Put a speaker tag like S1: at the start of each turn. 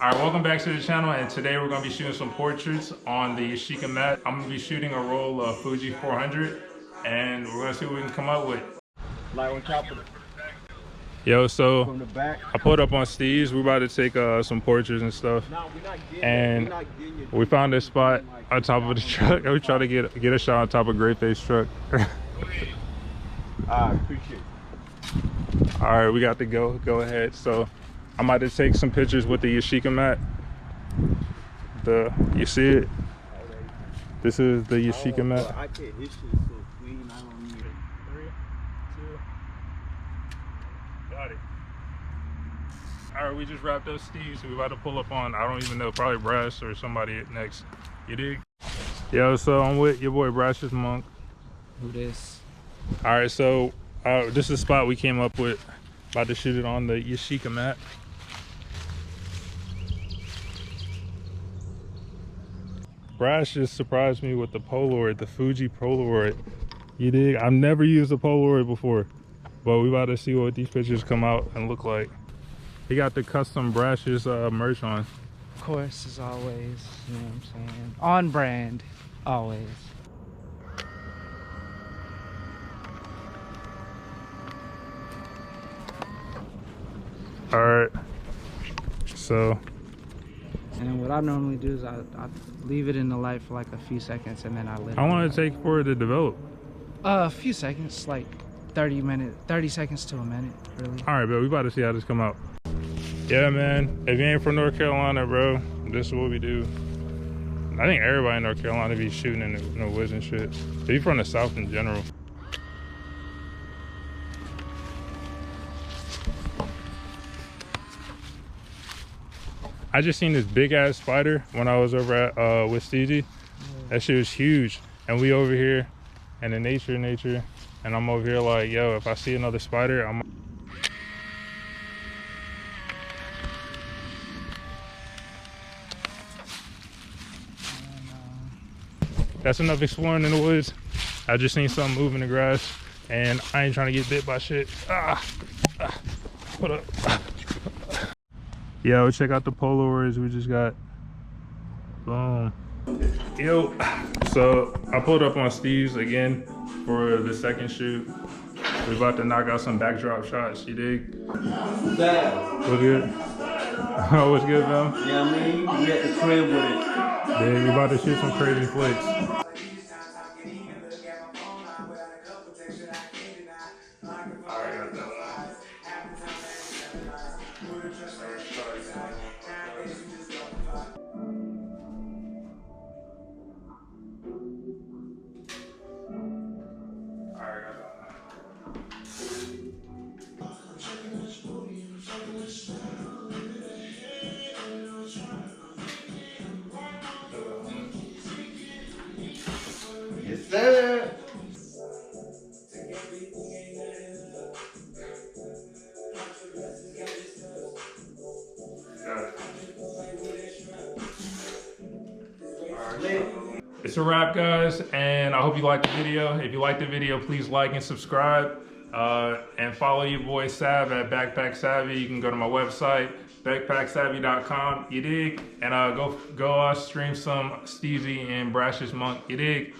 S1: Alright, welcome back to the channel, and today we're going to be shooting some portraits on the Yashica mat. I'm going to be shooting a roll of Fuji400, and we're going to see what we can come up with.
S2: Like on top of it.
S1: Yo, so
S2: From the back.
S1: I pulled up on Steve's. We're about to take some portraits and stuff.
S2: No, we're not getting
S1: And
S2: it.
S1: we found this spot on top of the truck. We try to get a shot on top of Greyface truck.
S2: I appreciate it.
S1: Alright, we got to go ahead. So I'm about to take some pictures with the Yashica mat. You see it? This is the Yashica mat.
S2: I can't. This shit is so clean. I don't need it.
S1: 3, 2. Got it. Alright, we just wrapped up Steve, so we about to pull up on, I don't even know, probably Brash or somebody next. You dig? Yo, so I'm with your boy Brash's Monk.
S3: Who this?
S1: Alright, so this is the spot we came up with. About to shoot it on the Yashica mat. Brash just surprised me with the Polaroid, the Fuji Polaroid. You dig? I've never used a Polaroid before, but we about to see what these pictures come out and look like. He got the custom Brash's merch on.
S3: Of course, as always, you know what I'm saying? On brand, always.
S1: All right, so.
S3: And then what I normally do is I leave it in the light for like a few seconds, and then I let it.
S1: How long did it take for it to develop?
S3: A few seconds, like 30 seconds to a minute, really.
S1: All right, but we about to see how this come out. Yeah, man, if you ain't from North Carolina, bro, this is what we do. I think everybody in North Carolina be shooting in the woods and shit. If you from the South in general. I just seen this big ass spider when I was over at with Stevie. That shit was huge, and we over here and in nature, and I'm over here like, yo, if I see another spider, That's enough exploring in the woods. I just seen something move in the grass, and I ain't trying to get bit by shit. What up? Yo, check out the Polaroids we just got. Boom. Yo, so I pulled up on Steve's again for the second shoot. We about to knock out some backdrop shots, you dig?
S2: Bad.
S1: What's good? Oh, what's good, fam?
S2: You know what I mean? We at the crib with it.
S1: Yeah, we about to shoot some crazy flicks.
S2: Yes, sir.
S1: It's a wrap, guys, and I hope you liked the video. If you liked the video, please like and subscribe, and follow your boy Sav at Backpack Savvy. You can go to my website, backpacksavvy.com, you dig? And go stream some Steezy and Brash's Monk, you dig?